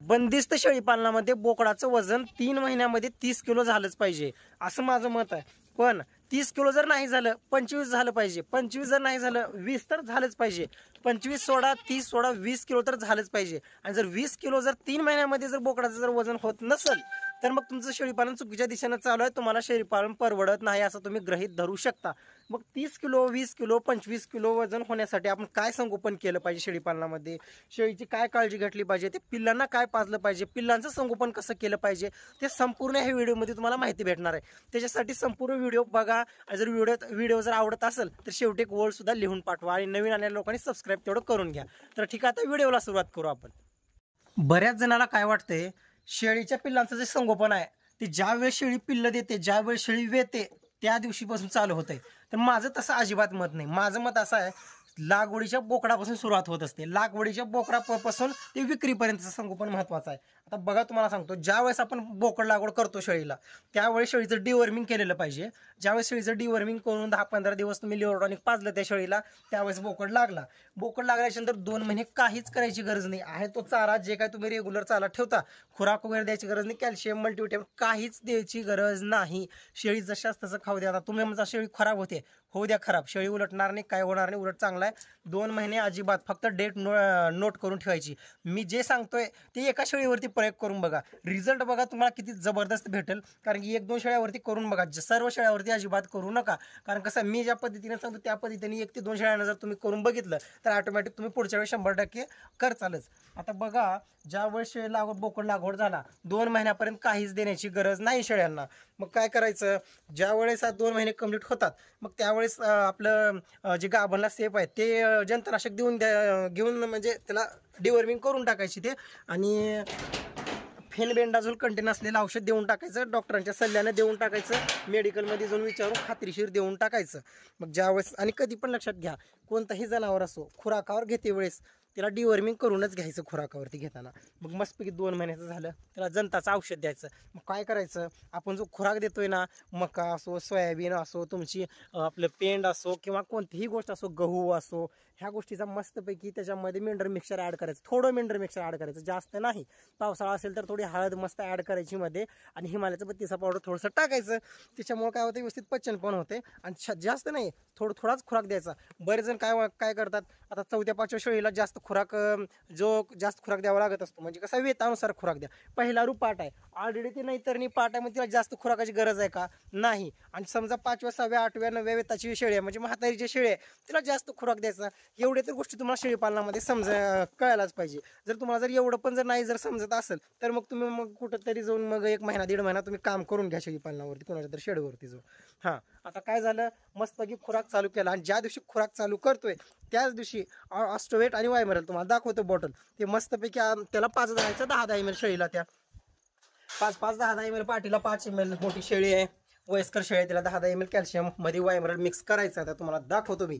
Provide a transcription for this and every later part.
बंदिस्त शेळीपालनामध्ये बोकडाचं वजन 3 महिन्यामध्ये 30 किलो झालंच पाहिजे असं माझं मत आहे. पण 30 किलो जर नाही झालं 25 झालं पाहिजे, 25 जर नाही झालं 20 तर झालंच पाहिजे. 25 सोडा 30 सोडा 20 किलो तर झालंच पाहिजे. आणि जर 20 किलो जर 3 महिन्यामध्ये जर बोकडाचं जर वजन होत नसेल तर मग तुमचं शेळीपालन चुकीच्या दिशेनं चालू आहे, तुम्हाला शेळीपालन परवडत नाही असं तुम्ही गृहीत धरू शकता. मग 30 किलो 20 किलो 25 किलो वजन होण्यासाठी आपण काय संगोपन केलं पाहिजे शेळीपालनामध्ये, शेळीची काय काळजी घेतली पाहिजे, ते पिल्लांना काय पाजलं पाहिजे, पिल्लांचं संगोपन कसं केलं पाहिजे, ते संपूर्ण ह्या व्हिडिओमध्ये तुम्हाला माहिती भेटणार आहे. त्याच्यासाठी संपूर्ण व्हिडिओ बघा. आणि जर व्हिडिओ जर आवडत असेल तर शेवटी एक वर्ड सुद्धा लिहून पाठवा आणि नवीन आलेल्या लोकांनी सबस्क्राईब तेवढं करून घ्या. तर ठीक आहे, आता व्हिडिओला सुरुवात करू आपण. बऱ्याच जणाला काय वाटतंय, शेळीच्या पिल्लांचं जे संगोपन आहे ते ज्यावेळेस शेळी पिल्लं देते, ज्यावेळेस शेळी वेते त्या दिवशीपासून चालू होतंय. तर माझं तसं अजिबात मत नाही. माझं मत असं आहे, लागवडीच्या बोकडापासून सुरुवात होत असते. लागवडीच्या बोकडापासून ते विक्रीपर्यंतचं संगोपन महत्वाचं आहे. आता बघा, तुम्हाला सांगतो, ज्यावेळेस आपण बोकड लागवड करतो शेळीला, त्यावेळेस शेळीचं डिवर्मिंग केलेलं पाहिजे. ज्यावेळेस शेळीचं डिवर्मिंग करून 10-15 दिवस तुम्ही लिव्हर टॉनिक पाजलं त्या शेळीला, त्यावेळेस बोकड लागला. बोकड लागल्याच्यानंतर 2 महिने काहीच करायची गरज नाही आहे. तो चारा जे काय तुम्ही रेग्युलर चारा ठेवता, खुराक वगैरे द्यायची गरज नाही, कॅल्शियम मल्टीव्हिटॅमिन काहीच द्यायची गरज नाही. शेळी जशाच तसं खाऊ द्या. आता तुम्ही म्हणता शेळी खराब होते, होऊ द्या खराब, शेळी उलटणार नाही, काय होणार नाही, उलट चांगला आहे. 2 महिने अजिबात फक्त डेट नोट करून ठेवायची. मी जे सांगतोय ते एका शेळीवरती प्रयोग करून बघा, रिझल्ट बघा तुम्हाला किती जबरदस्त भेटेल. कारण की 1-2 शेळ्यावरती करून बघा, सर्व शेळ्यावरती अजिबात करू नका. कारण कसं, मी ज्या पद्धतीने सांगतो त्या पद्धतीने 1 ते 2 शेळ्यांना जर तुम्ही करून बघितलं तर ऑटोमॅटिक तुम्ही पुढच्या वेळेस 100% करचालच. आता बघा, ज्यावेळेस शेळी लागवड बोकड लागवड झाला 2 महिन्यापर्यंत काहीच देण्याची गरज नाही शेळ्यांना. मग काय करायचं, ज्यावेळेस 2 महिने कंप्लीट होतात मग त्यावेळेस आपलं जे गाभणला सेप आहे ते जंतुनाशक घेऊन म्हणजे त्याला डिवर्मिंग करून टाकायची ते, आणि फेनबेंडाझोल कंटेन असलेलं औषध देऊन टाकायचं, डॉक्टरांच्या सल्ल्याने देऊन टाकायचं, मेडिकलमध्ये जाऊन विचारून खात्रीशीर देऊन टाकायचं. मग ज्यावेळेस, आणि कधी पण लक्षात घ्या, कोणताही जनावर असो खुराकावर घेते वेळेस त्याला डिवर्मिंग करूनच घ्यायचं. खुराकावरती घेताना मग मस्तपैकी 2 महिन्याचं झालं त्याला जंताचं औषध द्यायचं. मग काय करायचं, आपण जो खुराक देतोय ना, मका असो, सोयाबीन असो, तुमची आपलं पेंड असो किंवा कोणतीही गोष्ट असो, गहू असो, ह्या गोष्टीचा मस्तपैकी त्याच्यामध्ये मिनरल मिक्सचर ॲड करायचं. थोडं मिनरल मिक्सचर ॲड करायचं, जास्त नाही. पावसाळा असेल तर थोडी हळद मस्त ॲड करायची मध्ये, आणि हिमालयाचं बत्तीसा पावडर थोडंसं टाकायचं. त्याच्यामुळे काय होतं, व्यवस्थित पचन पण होते. आणि जास्त नाही, थोडाच खुराक द्यायचा. बरेच जण काय करतात, आता 4थ्या-5व्या शेळीला जास्त खुराक, जो जास्त खुराक द्यावा लागत असतो, म्हणजे कसा वेतानुसार खुराक द्या. पहिला पाट आहे ऑलरेडी, ते नाहीतरणी पाट आहे, मग तिला जास्त खुराकाची गरज आहे का? नाही. आणि समजा 5व्या 6व्या 8व्या 9व्या वेताची शेळी आहे, म्हणजे म्हातारीची शेळी आहे, तिला जास्त खुराक द्यायचा. एवढे तर गोष्टी तुम्हाला शेळीपालनामध्ये कळायलाच पाहिजे. जर तुम्हाला जर एवढं पण जर नाही जर समजत असेल तर मग तुम्ही मग कुठंतरी जाऊन मग 1 महिना 1.5 महिना तुम्ही काम करून घ्या शेळीपालनावरती, कोणाच्या तर शेडवरती जाऊन. हां, आता काय झालं, मस्तपैकी खुराक चालू केला, आणि ज्या दिवशी खुराक चालू करतोय त्याच दिवशी ऑस्टोवेट आणि वायमरल तुम्हाला दाखवतो बॉटल, ते मस्तपैकी त्याला 5 द्यायचं, 10 ml शेळीला, त्या 5-10 ml पाठीला 5 ml. मोठी शेळी आहे, वयस्कर शेळी आहे, त्याला 10 ml कॅल्शियम मध्ये वायमरल मिक्स करायचं. आता तुम्हाला दाखवतो मी,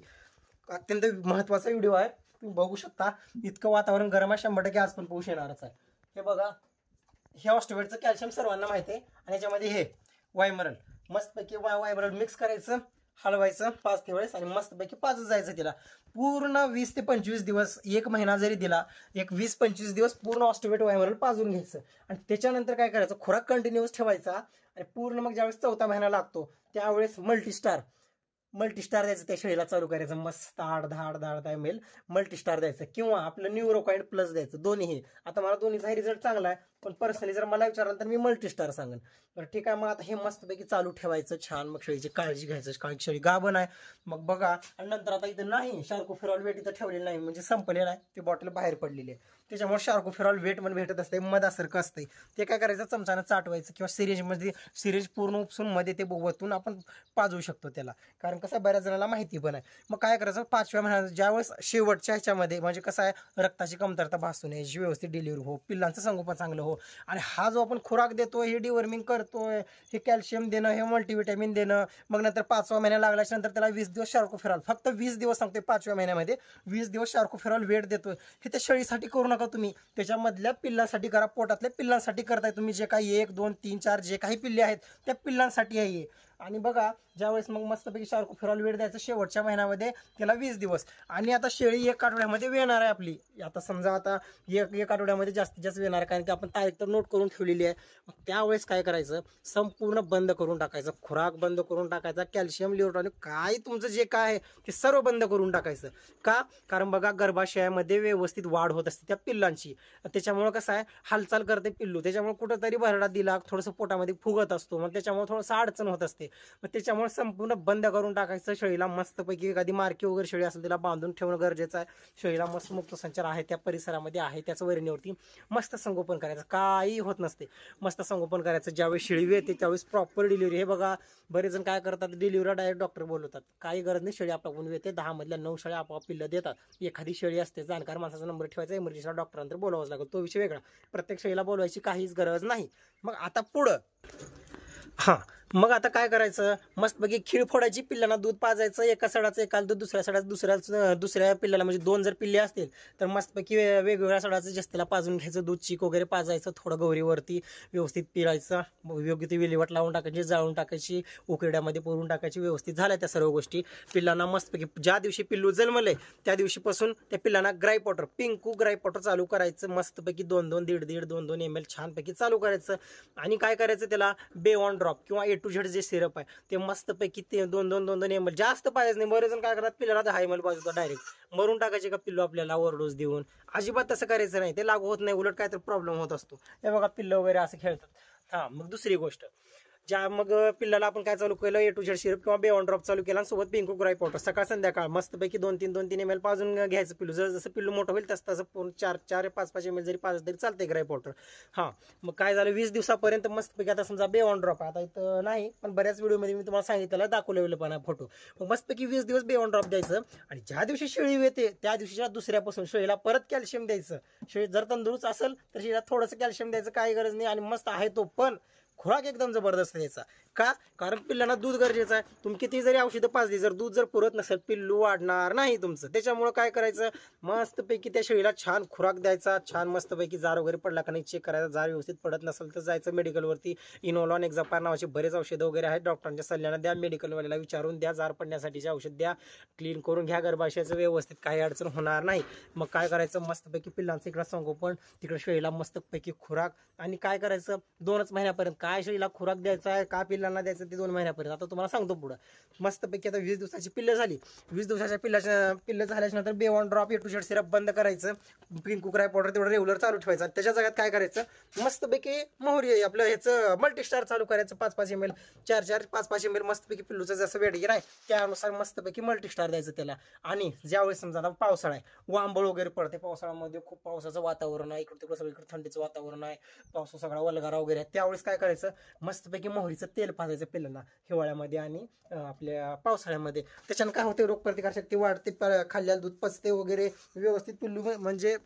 अत्यंत महत्वाचा व्हिडिओ आहे, तुम्ही बघू शकता. इतकं वातावरण गरम आहे, 100% आज पण पाऊस येणारच आहे. हे बघा, हे ऑस्टोवेटचं कॅल्शियम सर्वांना माहिती आहे, आणि याच्यामध्ये हे वायमरल मस्तपैकी वायमरल मिक्स करायचं, हलवायचं 5 ते वेळेस, आणि मस्तपैकी पाजत जायचं तिला. पूर्ण 20 ते 25 दिवस, 1 महिना जरी दिला, एक 20-25 दिवस पूर्ण ऑस्टोवेट वायमरल पाजून घ्यायचं. आणि त्याच्यानंतर काय करायचं, खुराक कंटिन्यूअस ठेवायचा. आणि पूर्ण मग ज्यावेळेस 4था महिना लागतो त्यावेळेस मल्टीस्टार द्यायचं त्या शेळीला चालू करायचं. मस्त 8-10 ml मल्टीस्टार द्यायचं, किंवा आपलं न्यूरोकाइड प्लस द्यायचं. दोन्ही. आता मला दोन्हीचा रिझल्ट चांगला आहे, पण पर्सनली जर मला विचारलं तर मी मल्टीस्टार सांगेन. तर ठीक आहे, मग आता हे मस्तपैकी चालू ठेवायचं छान. मग शेळीची काळजी घ्यायचं, कारण शेळी गाभण आहे. मग बघा, आणि नंतर आता इथं नाही शार्कोफेरॉल वेट इथं ठेवलेलं नाही, म्हणजे संपलेलं आहे, ती बॉटल बाहेर पडलेली आहे. त्याच्यामुळे शार्कोफेरॉल वेट पण भेटत असते, मधासारखं असते. ते काय करायचं, चमचानं चाटवायचं, किंवा सिरेंज पूर्ण उपसून मध्ये ते वतून आपण पाजवू शकतो त्याला. कारण कसं, बऱ्याच जणांना माहिती पण आहे. मग काय करायचं, 5व्या महिन्यात ज्यावेळेस शेवटच्या ह्याच्यामध्ये, म्हणजे कसं आहे, रक्ताची कमतरता भासू नये, व्यवस्थित डिलिव्हरी हो, पिल्लांचं संगोपन चांगलं हो, आणि हा जो आपण खुराक देतोय, हे डिवर्मिंग करतोय, हे कॅल्शियम देणं, हे मल्टीव्हिटॅमिन देणं, मग नंतर 5व्या महिना लागल्याच्या नंतर त्याला 20 दिवस शार्कोफेरॉल, फक्त 20 दिवस सांगतोय, 5व्या महिन्यामध्ये 20 दिवस शार्कोफेरॉल वेट देतोय. हे त्या शेळीसाठी करू नका तुम्ही, त्याच्यामधल्या पिल्लांसाठी करा, पोटातल्या पिल्लांसाठी करताय तुम्ही. जे काही 1, 2, 3, 4 जे काही पिल्ले आहेत त्या पिल्लांसाठी आहे. आणि बघा ज्यावेळेस मग मस्तपैकी शार्कोफेरॉल वेळ द्यायचं शेवटच्या महिन्यामध्ये त्याला 20 दिवस. आणि आता शेळी 1 आठवड्यामध्ये वेणार आहे आपली. आता समजा आता एक आठवड्यामध्ये जास्तीत जास्त वेणार आहे, कारण की आपण तारीख तर नोट करून ठेवलेली आहे. मग त्यावेळेस काय करायचं, संपूर्ण बंद करून टाकायचं, खुराक बंद करून टाकायचा, कॅल्शियम लिव्हर काय तुमचं जे काय आहे ते सर्व बंद करून टाकायचं. का? कारण बघा गर्भाशयामध्ये व्यवस्थित वाढ होत असते त्या पिल्लांची. त्याच्यामुळे कसं आहे, हालचाल करते पिल्लू, त्याच्यामुळे कुठंतरी भरडा दिला थोडंसं पोटामध्ये फुगत असतो, मग त्याच्यामुळे थोडंसं अडचण होत असते. मग त्याच्यामुळे संपूर्ण बंद करून टाकायचं. शेळीला मस्तपैकी एखादी मार्की वगैरे शेळी असेल त्याला बांधून ठेवणं गरजेचं आहे. शेळीला मस्त मुक्त संचार आहे त्या परिसरामध्ये आहे, त्याचं वैरणीवरती मस्त संगोपन करायचं, काही होत नसते. मस्त संगोपन करायचं. ज्यावेळेस शेळी येते त्यावेळेस प्रॉपर डिलिव्हरी. हे बघा बरेच जण काय करतात, डिलिव्हरी डायरेक्ट डॉक्टर बोलवतात. काही गरज नाही, शेळी आपोआप येते. 10 मधल्या 9 शेळ्या आपोआप पिल्लं देतात. एखादी शेळी असते, जाणकार माणसाचा नंबर ठेवायचा, इमर्जन्सीला डॉक्टरांतर बोलावंच लागेल, तो विषय वेगळा. प्रत्येक शेळीला बोलवायची काहीच गरज नाही. मग आता पुढं मग आता काय करायचं, मस्तपैकी खीळ फोडायची, पिल्लांना दूध पाजायचं. एका सडाचं एकाला दूध, दुसऱ्या सडाचं दुसऱ्या पिल्लाला, म्हणजे 2 जर पिल्ले असतील तर मस्तपैकी वेगवेगळ्या सडाचं जास्तीला पाजून घ्यायचं. दूध चीक वगैरे पाजायचं, थोडं गौरीवरती व्यवस्थित पिळायचं, योग्य ती विल्हेवाट लावून टाकायची, जाळून टाकायची, उकरड्यामध्ये पुरून टाकायची. व्यवस्थित झाल्या त्या सर्व गोष्टी. पिल्लांना मस्तपैकी ज्या दिवशी पिल्लू जन्मले त्या दिवशीपासून त्या पिल्लांना gripe water, Pinku gripe water चालू करायचं. मस्तपैकी 2-2, 1.5-1.5, 2-2 ml छानपैकी चालू करायचं. आणि काय करायचं, त्याला बेऑन ड्रॉप किंवा A to Z जे सिरप आहे ते मस्तपैकी ते 2-2 ml, जास्त पाहिजे नाही. बरेच जण काय करतात, पिल्लाला 10 ml पाहिजे, डायरेक्ट मरून टाकायचे का पिल्लू आपल्याला ओव्हरडोस देऊन. अजिबात तसं करायचं नाही, ते लागू होत नाही, उलट काय तर प्रॉब्लेम होत असतो. हे बघा पिल्लं वगैरे असं खेळतात. मग दुसरी गोष्ट, मग पिल्लाला आपण काय चालू केलं, A to Z सिरप किंवा बेऑन ड्रॉप चालू केला, आणि सोबत पिंकू ग्राईप वॉटर सकाळ संध्याकाळ मस्तपैकी 2-3 ml पाजून घ्यायचं. पिल्लू जसं पिल्लू मोठं होईल तसं 4-5 ml जरी पाजलं तरी चालते ग्राईप वॉटर. मग काय झालं, 20 दिवसापर्यंत मस्तपैकी, आता समजा बेऑन ड्रॉप आता इथं नाही, पण बऱ्याच व्हिडिओमध्ये मी तुम्हाला सांगितलं, दाखवलेलं पण फोटो. मग मस्तपैकी 20 दिवस बेऑन ड्रॉप द्यायचं. आणि ज्या दिवशी शेळी येते त्या दिवशीच्या दुसऱ्यापासून शेळीला परत कॅल्शियम द्यायचं. शेळी जर तंदुरुस्त असेल तर शेळीला थोडंसं कॅल्शियम द्यायचं, काही गरज नाही. आणि मस्त आहे तो, पण खुराक एकदम जबरदस्त द्यायचा. का? कारण पिल्लांना दूध गरजेचं आहे. तुम्ही किती जरी औषधं पाजली, जर दूध जर पुरत नसेल, पिल्लू वाढणार नाही तुमचं. त्याच्यामुळे काय करायचं, मस्तपैकी त्या शेळीला छान खुराक द्यायचा. छान मस्तपैकी जार वगैरे पडला का नाही चेक करायचा. जार व्यवस्थित पडत नसेल तर जायचं मेडिकलवरती. इनोलॉन, एक्झापार नावाचे बरेच औषधं वगैरे आहेत, डॉक्टरांच्या सल्ल्यानं द्या, मेडिकलवाल्याला विचारून द्या, जार पडण्यासाठीचे औषध द्या, क्लीन करून घ्या गर्भाशयाचं व्यवस्थित, काही अडचण होणार नाही. मग काय करायचं, मस्तपैकी पिल्लांचं इकडं संगोपन, तिकडे शेळीला मस्तपैकी खुराक. आणि काय करायचं, 2च महिन्यापर्यंत काय शेळीला खुराक द्यायचा आहे, का पिल्लांना द्यायचं ते 2 महिन्यापर्यंत. आता तुम्हाला सांगतो पुढं. मस्तपैकी आता 20 दिवसाची पिल्लं झाली. 20 दिवसाच्या पिल्लं झाल्याच्या नंतर बेऑन drop, A to Z syrup बंद करायचं. पिंकू ग्राईप पावडर तेवढं रेग्युलर चालू ठेवायचं. त्याच्या जागात काय करायचं, मस्तपैकी मोहरी आपलं ह्याचं मल्टीस्टार चालू करायचं. 5-5 ml, 4-4, 5-5 ml मस्तपैकी पिल्लूचं जसं वेट आहे त्यानुसार मस्तपैकी मल्टीस्टार द्यायचं त्याला. आणि ज्यावेळेस समजा आता पावसाळा आहे, वांबळ वगैरे पडते, पावसाळ्यामध्ये खूप पावसाचं वातावरण आहे, इकडे तिकडे सगळीकडे थंडीचं वातावरण आहे, पावसा सगळा वलगारा वगैरे आहे, त्यावेळेस काय करायचं, मस्तपैकी मोहरीचं तेल पाजायचं पिल्लांना हिवाळ्यामध्ये आणि आपल्या पावसाळ्यामध्ये. त्याच्यानं काय होते, रोगप्रतिकारशक्ती वाढते, खाल्ल्याला दूध पचते वगैरे, व्यवस्थित पिल्लू म्हणजे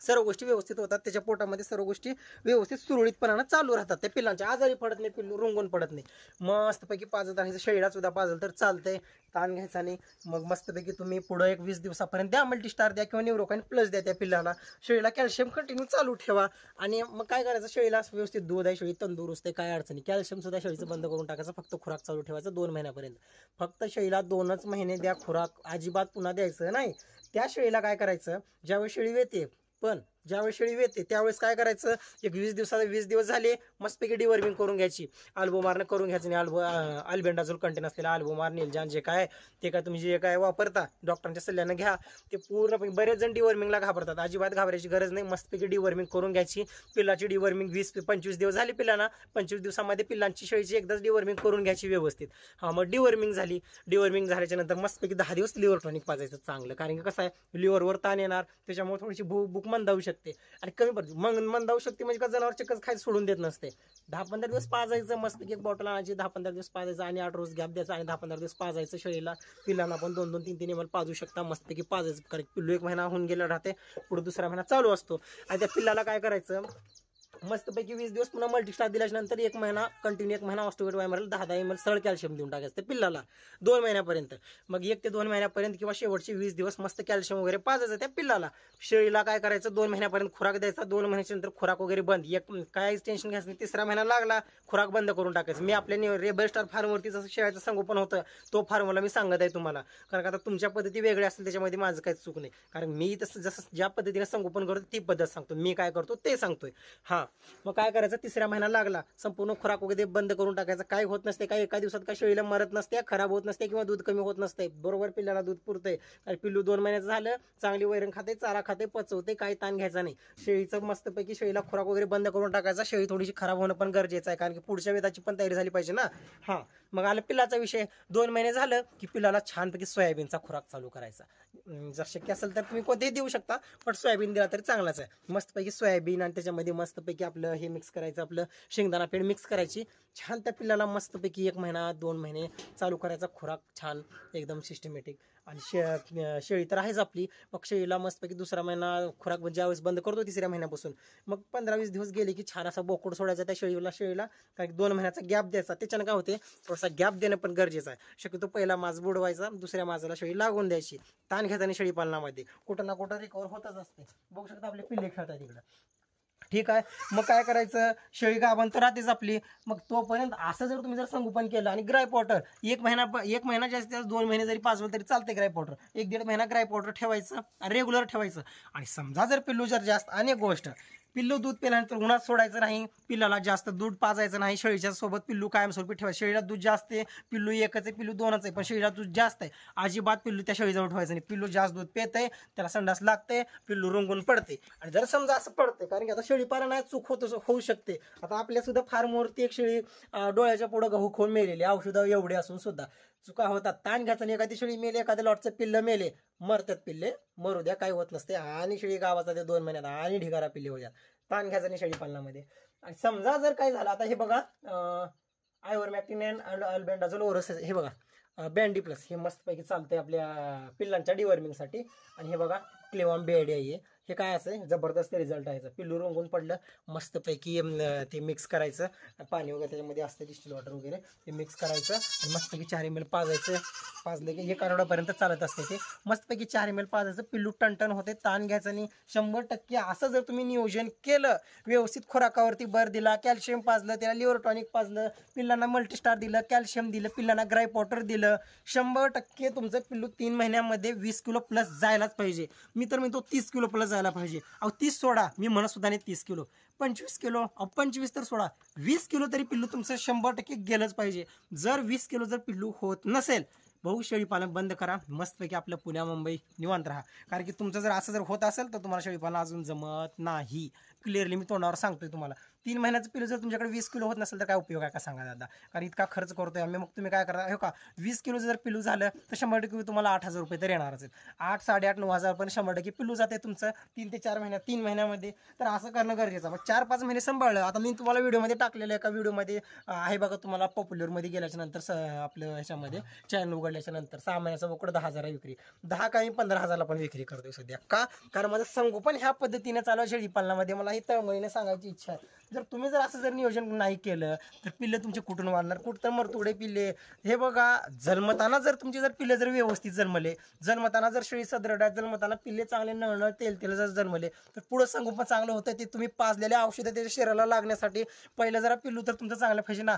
सर्व गोष्टी व्यवस्थित होतात. त्याच्या पोटामध्ये सर्व गोष्टी व्यवस्थित सुरळीतपणानं चालू राहतात. त्या पिल्लांच्या आजारी पडत नाही, पिल्लू रुंगून पडत नाही. मस्तपैकी पाजत राहायचं. शेळीला सुद्धा पाजल तर चालतंय, ताण घ्यायचा नाही. मग मस्तपैकी तुम्ही पुढे 20 दिवसापर्यंत द्या, मल्टीस्टार द्या किंवा न्यूरोकाइन प्लस द्या त्या पिल्लाला. शेळीला कॅल्शियम कंटिन्यू चालू ठेवा. आणि मग काय करायचं, शेळीला व्यवस्थित दूध आहे, शेळी तंदुरुस्त आहे, काय अडचणी. कॅल्शियम सुद्धा शेळीचं बंद करून टाकायचं, फक्त खुराक चालू ठेवायचं 2 महिन्यापर्यंत. फक्त शेळीला 2च महिने द्या खुराक, अजिबात पुन्हा द्यायचं नाही. त्या शेळीला काय करायचं, ज्यावेळी शेळी येते, पण ज्यावेळी शेळी येते त्यावेळेस काय करायचं, 20 दिवस झाले मस्तपैकी डिवर्मिंग करून घ्यायची. अल्बोमारनं करून घ्यायचं नाही. अल्बेंडाझोल कंटेन असलेला अल्बोमार, निलजान जे काय ते काय तुम्ही जे काय वापरता डॉक्टरांच्या सल्ल्यानं घ्या. ते पूर्णपणे, बरेच जण डिवर्मिंगला घाबरतात, अजिबात घाबरायची गरज नाही. मस्तपैकी डिवर्मिंग करून घ्यायची. पिल्लाची डिवर्मिंग 20-25 दिवस झाली पिल्लांना, 25 दिवसामध्ये पिल्लांची शेळीची एकदाच डिवर्मिंग करून घ्यायची व्यवस्थित. मग डिवर्मिंग झाली. डिवर्मिंग झाल्याच्या नंतर मस्तपैकी 10 दिवस लिव्हर टॉनिक पाजायचं चांगलं, कारण की कसं आहे, लिव्हरवर ताण येणार, त्याच्यामुळे थोडीशी भूक मंदावू शकते आणि कमी पडते. मग मंदावू शकते म्हणजे का, जनावर चिकच खायचं सोडून देत नसते. 10-15 दिवस पाजायचं, मस्तपैकी एक बॉटल आणायची, 10-15 दिवस पाजायचं आणि 8 रोज गॅप द्यायचा आणि 10-15 दिवस पाजायचं शेळीला. पिल्लांना पण 2-2, 3-3 ml पाजू शकता, मस्तपैकी पाजायचं. कारण पिल्लू 1 महिना होऊन गेला राहते, पुढे 2रा महिना चालू असतो. आणि त्या पिल्लाला काय करायचं, मस्तपैकी 20 दिवस पुन्हा मल्टीस्टार दिल्यानंतर 1 महिना कंटिन्यू 1 महिना ऑस्टोगेट वायमरल 10 ml सरळ कॅल्शियम देऊन टाकायचं ते पिल्लाला 2 महिन्यापर्यंत. मग 1 ते 2 महिन्यापर्यंत किंवा शेवटचे 20 दिवस मस्त कॅल्शियम वगैरे पाजायचं त्या पिल्लाला. शेळीला काय करायचं 2 महिन्यापर्यंत खुराक द्यायचा, 2 महिन्याच्या नंतर खुराक वगैरे बंद. काहीच टेन्शन घ्यायचं नाही. 3रा महिना लागला खुराक बंद करून टाकायचं. मी आपल्या रेबल स्टार फार्मवरती जसं शेळ्याचं संगोपन होतं तो फार्मला मी सांगत आहे तुम्हाला, कारण आता तुमच्या पद्धती वेगळ्या असतील त्याच्यामध्ये माझं काहीच चूक नाही, कारण मी तसं जसं ज्या पद्धतीने संगोपन करतो ती पद्धत सांगतो, मी काय करतो ते सांगतोय. हां, मग काय करायचं 3रा महिना लागला संपूर्ण खुराक वगैरे बंद करून टाकायचं. काय होत नसते, काय एका दिवसात काय शेळीला मरत नसते, खराब होत नसते किंवा दूध कमी होत नसते, बरोबर पिल्लाला दूध पुरतंय. कारण पिल्लू 2 महिन्याचं झालं, चांगली वैरण खाते, चारा खाते, पचवते, काही ताण घ्यायचा नाही. शेळीचं मस्तपैकी शेळीला खुराक वगैरे बंद करून टाकायचा. शेळी थोडीशी खराब होणं पण गरजेचं आहे, कारण की पुढच्या वेदाची पण तयारी झाली पाहिजे ना. हां, मग आलं पिल्लाचा विषय. 2 महिने झालं की पिल्लाला छानपैकी सोयाबीनचा खुराक चालू करायचा. जर शक्य असेल तर तुम्ही कोणतेही देऊ शकता, पण सोयाबीन दिला तरी चांगलाच आहे. मस्तपैकी सोयाबीन आणि त्याच्यामध्ये मस्तपैकी आपलं हे मिक्स करायचं, आपलं शेंगदाणा पेंड मिक्स करायची. छान त्या पिल्लाला मस्तपैकी 1 महिना 2 महिने चालू करायचा खुराक छान एकदम सिस्टमॅटिक. आणि शेळी तर आहेच आपली. मग शेळीला मस्तपैकी 2रा महिना खुराक ज्यावेळेस बंद करतो 3ऱ्या महिन्यापासून, मग 15-20 दिवस गेले की छान असा बोकड सोडायचा त्या शेळीला कारण 2 महिन्याचा गॅप द्यायचा. त्याच्यानं काय होते, थोडासा गॅप देणं पण गरजेचं आहे. शक्यतो पहिला माज बुडवायचा, 2ऱ्या माजाला शेळी लागून द्यायची. ताण घेताना शेळी पालनामध्ये कुठं ना कुठं रिकवर होतच असते. बघू शकता आपले पिल्ले खेळतात तिकडं. ठीक आहे, मग काय करायचं, शेळी गाभण तर राहतेच आपली. मग तोपर्यंत असं जर तुम्ही संगोपन केलं आणि ग्राय पॉटर 1 महिना जास्तीत जास्त 2 महिने जरी पाजवलं तरी चालते. ग्राय पॉटर 1-1.5 महिना ग्राय पॉटर ठेवायचं आणि रेग्युलर ठेवायचं. आणि समजा जर पिल्लू जर जास्त, अनेक गोष्ट पिल्लू दूध पिल्यानंतर उन्हात सोडायचं नाही, पिल्लाला जास्त दूध पाजायचं नाही. शेळीच्या सोबत पिल्लू कायमस्वरूपी ठेवायचं. शेळीला दूध जास्त आहे, पिल्लू एकच आहे, पिल्लू 2च आहे, पण शेळीला दूध जास्त आहे, अजिबात पिल्लू त्या शेळीजवळ ठेवायचं नाही. पिल्लू जास्त दूध पेतंय, त्याला संडास लागते, पिल्लू रुंगून पडते. आणि जर समजा असं पडते, कारण की आता शेळी पालनात चूक होऊ शकते. आता आपल्या सुद्धा फार्मवरती एक शेळी डोळ्याच्या पुढं गहू खाऊन मेलेली, औषधं एवढे असून सुद्धा चुका होतात. ताण घ्यायचा नाही. एखादी शेळी मेले, एखाद्या लॉटचं पिल्लं मेले, मरतात पिल्ले, मरू द्या, काही होत नसते. आणि शेळी गावाचा ते 2 महिन्यात आणि ढिगारा पिल्ले होत्या. ताण घ्यायचा नाही शेळी पालनामध्ये. आणि समजा जर काय झालं, आता हे बघा आयव्हरमॅक्टिन आणि अल्बेंडाझोल ओरस, हे बघा बँडी प्लस, हे मस्तपैकी चालतंय आपल्या पिल्लांच्या डिवर्मिंगसाठी. आणि हे बघा क्लेवॉन बेडी आहे, हे काय असं जबरदस्त रिझल्ट आहे. पिल्लू रंगून पडलं मस्तपैकी ते मिक्स करायचं, पाणी वगैरे त्याच्यामध्ये असतं डिस्टिल वॉटर वगैरे, ते मिक्स करायचं आणि मस्तपैकी 4 ml पाजायचं. पाजलं की 1 आठवड्यापर्यंत चालत असते ते. मस्तपैकी 4 ml पाजायचं, पिल्लू टणटण होते, ताण घ्यायचं आणि 100% असं जर तुम्ही नियोजन केलं, व्यवस्थित खुराकावरती भर दिला, कॅल्शियम पाजलं, त्याला लिव्हर टॉनिक पाजलं, पिल्लांना मल्टीस्टार दिलं, कॅल्शियम दिलं, पिल्लांना ग्राय पॉटर दिलं, 100% तुमचं पिल्लू 3 महिन्यामध्ये 20 किलो प्लस जायलाच पाहिजे. मी तर म्हणतो 30 किलो प्लस जायला पाहिजे. 30 सोडा, मी म्हणत सुद्धा नाही 30 किलो, 25 किलो, 25 तर सोडा, 20 किलो तरी पिल्लू तुमचं 100% गेलंच पाहिजे. जर 20 किलो जर पिल्लू होत नसेल, भाऊ शेळी पालन बंद करा. मस्तपैकी आपलं पुण्या मुंबई निवांत राहा. कारण की तुमचं जर असं जर होत असेल तर तुम्हाला शेळी पालन अजून जमत नाही. क्लिअरली मी तोंडावर सांगतोय तुम्हाला. 3 महिन्याचं पिल्लू जर तुमच्याकडे 20 किलो होत नसेल तर काय उपयोग आहे का सांगा दादा. कारण इतका खर्च करतोय आम्ही, मग तुम्ही काय करता, हो का 20 किलो जर पिल्लू झालं तर 100% तुम्हाला 8,000 रुपये तर येणारच आहेत. 8, 8.5, 9,000 पण 100% पिल्लू जाते तुमचं 3 ते 4 महिन्यात, 3 महिन्यामध्ये. तर असं करणं गरजेचं. मग 4-5 महिने सांभाळलं. आता मी तुम्हाला व्हिडिओमध्ये टाकलेलं, एका व्हिडिओमध्ये आहे बघा, तुम्हाला पॉप्युलरमध्ये गेल्याच्या नंतर आपलं ह्याच्यामध्ये चॅनल उघडल्याच्या नंतर 6 महिन्याचा बोकड 10,000 विक्री, 10 काही 15,000 पण विक्री करतोय सध्या. का? कारण माझं संगोपन ह्या पद्धतीने चालू शेळी पालनामध्ये. मला ही तळमळीने सांगायची इच्छा आहे. जर तुम्ही जर असं जर नियोजन नाही केलं तर पिल्ले तुमचे कुठून वाढणार, कुठं तर मरतोडे पिल्ले. हे बघा, जन्मताना जर तुमचे जर पिल्ले जर व्यवस्थित जन्मले, जन्मताना जर शेळी सदृढ आहे, जन्मताना पिल्ले चांगले नळनळ तेल जर जन्मले तर पुढं संगोपन चांगलं होतं. ते तुम्ही पाजलेल्या औषधं त्याच्या शरीराला लागण्यासाठी पहिलं जरा पिल्लू तर तुमचं चांगलं पाहिजे ना.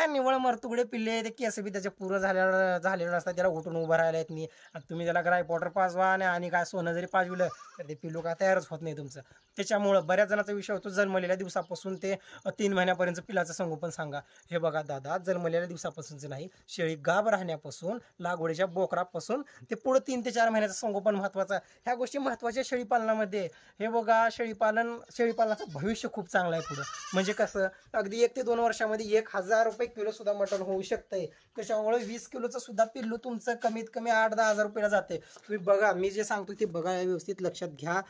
निवळ मरतुगडे पिल्ले, ते केस बी त्याचे पूर्ण झालेलं नसतात, त्याला उठून उभं राहायला येत नाही. तुम्ही त्याला ग्राय पॉटर पाजवा आणि काय सोनं जरी पाजविलं तर ते पिल्लू काय तयारच होत नाही तुमचं. त्याच्यामुळं बऱ्याच जणांचा विषय होतो जन्मलेल्या दिवसापासून ते 3 महिन्यापर्यंत पिलाचं संगोपन सांगा. हे बघा दादा, जन्मलेल्या दिवसापासूनच नाही, शेळी गाभ राहण्यापासून, लागवडीच्या बोकरापासून ते पुढे 3 ते 4 महिन्याचं संगोपन महत्त्वाचं. ह्या गोष्टी महत्त्वाच्या शेळीपालनामध्ये. हे बघा, शेळीपालनाचं भविष्य खूप चांगलं आहे पुढं. म्हणजे कसं, अगदी 1 ते 2 वर्षामध्ये 1,000 रुपये किलो सुद्धा मटण होऊ शकतंय. त्याच्यामुळे 20 किलोचं सुद्धा पिल्लू तुमचं कमीत कमी 8-10 हजार रुपयाला जाते. तुम्ही बघा, मी जे सांगतो ते बघा, व्यवस्थित लक्षात घ्या.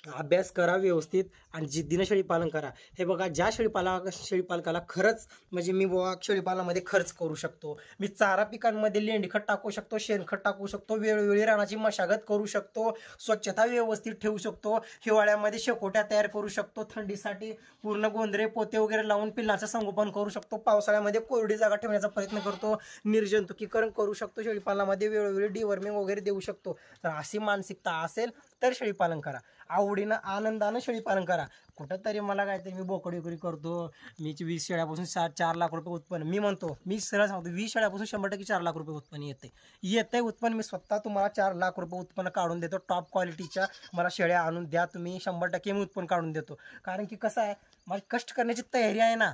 अभ्यास करा व्यवस्थित आणि जिद्दीनं शेळीपालन करा. हे बघा, ज्या शेळीपालकाला खरंच म्हणजे मी बुवा शेळीपालनामध्ये खर्च करू शकतो, मी चारा पिकांमध्ये लेंडीखत टाकू शकतो, शेणखत टाकू शकतो, वेळोवेळी रानाची मशागत करू शकतो, स्वच्छता व्यवस्थित ठेवू शकतो, हिवाळ्यामध्ये शेकोट्या तयार करू शकतो, थंडीसाठी पूर्ण गोंधळे पोते वगैरे लावून पिल्लाचं संगोपन करू शकतो, पावसाळ्यामध्ये कोरडी जागा ठेवण्याचा प्रयत्न करतो, निर्जंतुकीकरण करू शकतो, शेळीपालनामध्ये वेळोवेळी डिवर्मिंग वगैरे देऊ शकतो. तर अशी मानसिकता असेल तर शेळीपालन करा, आवडीनं आनंदानं शेळीपालन करा. कुठंतरी मला काहीतरी मी बोकड विक्री करतो, मी 20 शेळ्यापासून 4 लाख रुपये उत्पन्न, मी म्हणतो, मी सरळ सांगतो, 20 शेळ्यापासून 100% 4 लाख रुपये उत्पन्न येते उत्पन्न. मी स्वतः तुम्हाला 4 लाख रुपये उत्पन्न काढून देतो. टॉप क्वालिटीच्या मला शेळ्या आणून द्या तुम्ही, 100% मी उत्पन्न काढून देतो. कारण की कसं आहे, माझी कष्ट करण्याची तयारी आहे ना,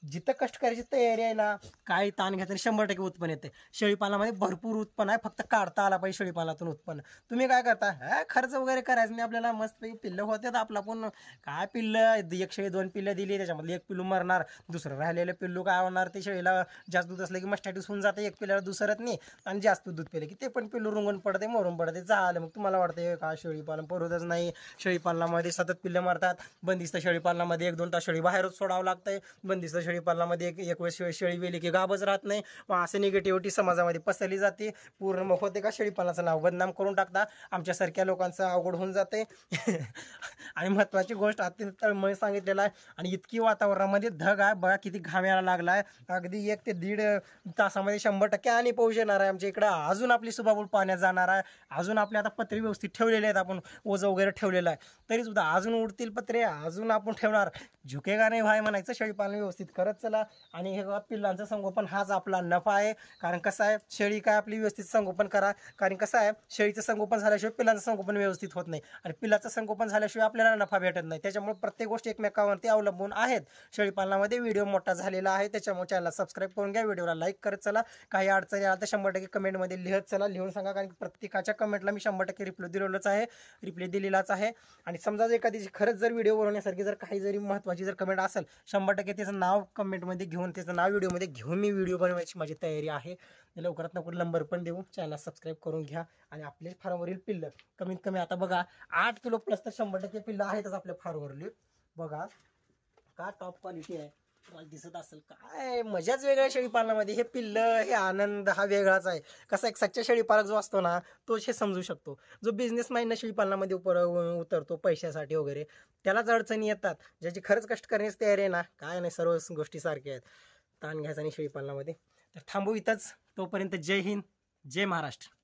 जिथं कष्ट करायची तयारी आहे ना, काही ताण घ्यायचं 100% उत्पन्न येते. शेळीपालनामध्ये भरपूर उत्पन्न आहे, फक्त काढता आला पाहिजे शेळीपालनातून उत्पन्न. तुम्ही काय करता, खर्च वगैरे करायचं नाही आपल्याला, मस्त पिल्लं होतात आपला पण काय पिल्लं, 1 शेळी 2 पिल्लं दिली, त्याच्यामध्ये 1 पिल्लू मरणार, दुसरं राहिलेलं पिल्लू काय होणार, ते शेळीला जास्त दूध असलं की मस्टॅटिस होऊन जाते, 1 पिल्ल्याला दुसरत नाही, आणि जास्त दूध पिलं की ते पण पिल्लू रुंगून पडते, मरून पडते, झालं. मग तुम्हाला वाटतं का शेळीपालन परवडतच नाही, शेळीपालनामध्ये सतत पिल्लं मारतात. बंदिस्त शेळीपालनामध्ये 1-2 तास शेळी बाहेरच सोडावं लागतंय. बंदिस्त शेळीपालनामध्ये एक वेळेस शेळी वेली की गाभच राहत नाही. मग असे निगेटिव्हिटी समाजामध्ये पसरली जाते. पूर्ण मग होते का शेळीपालनाचं नाव बदनाम करून टाकता, आमच्यासारख्या लोकांचं अवघड होऊन जाते. आणि महत्त्वाची गोष्ट अत्यंत तळमळ सांगितलेलं आहे. आणि इतकी वातावरणामध्ये धग आहे बघा, किती घाम यायला लागला आहे. अगदी 1 ते 1.5 तासामध्ये 100% आणि पाऊस येणार आहे आमच्या इकडं. अजून आपली सुबाबूल पाण्यात जाणार आहे. अजून आपले आता पत्रे व्यवस्थित ठेवलेले आहेत, आपण ओझं वगैरे ठेवलेलं आहे, तरी सुद्धा अजून उडतील पत्रे, अजून आपण ठेवणार. झुकेगा नाही भाई म्हणायचं, शेळीपालन व्यवस्थित करत चला. आणि हे पिल्लांचं संगोपन हाच आपला नफा आहे. कारण कसं आहे, शेळी काय आपली व्यवस्थित संगोपन करा. कारण कसं आहे, शेळीचं संगोपन झाल्याशिवाय पिल्लांचं संगोपन व्यवस्थित होत नाही, आणि पिल्लाचं संगोपन झाल्याशिवाय आपल्याला नफा भेटत नाही. त्याच्यामुळे प्रत्येक गोष्ट एकमेकावरती अवलंबून आहेत. शेळीपालनामध्ये व्हिडिओ मोठा झालेला आहे, त्याच्यामुळे चॅनलला सबस्क्राईब करून घ्या, व्हिडिओला लाईक करत चला. काही अडचणी आल्या तर 100% कमेंटमध्ये लिहत चला, लिहून सांगा. कारण प्रत्येकाच्या कमेंटला मी 100% रिप्लाय दिलेलाच आहे. आणि समजा जर एखादी खरंच जर व्हिडिओ बनवण्यासारखी जर काही जरी महत्त्वाची जर कमेंट असेल, 100% त्याचं नाव कमेंटमध्ये घेऊन, त्याचं नाव व्हिडिओमध्ये घेऊन मी व्हिडिओ बनवायची माझी तयारी आहे. लवकरात लवकर नंबर पण देऊ, चॅनल सबस्क्राईब करून घ्या. आणि आपल्या फार्मवरील पिल्लं कमीत कमी आता बघा 8 किलो प्लस तर 100% पिल्लं आहेतच आपल्या फार्मवरील. बघा का टॉप क्वालिटी आहे, तुम्हाला दिसत असेल. काय मजाच वेगळ्या शेळीपालनामध्ये. हे पिल्लं, हे आनंद हा वेगळाच आहे. कसा एक सच्चा शेळीपालक जो असतो ना, तोच हे समजू शकतो. जो बिझनेस माइंड शेळीपालनामध्ये उतरतो पैशासाठी वगैरे, त्यालाच अडचणी येतात. ज्याची खरंच कष्ट करण्याची तयारी आहे ना, काय नाही, सर्व गोष्टी सारख्या आहेत. ताण घ्यायचा आणि शेळीपालनामध्ये. तर थांबू इथंच. तोपर्यंत जय हिंद, जय महाराष्ट्र.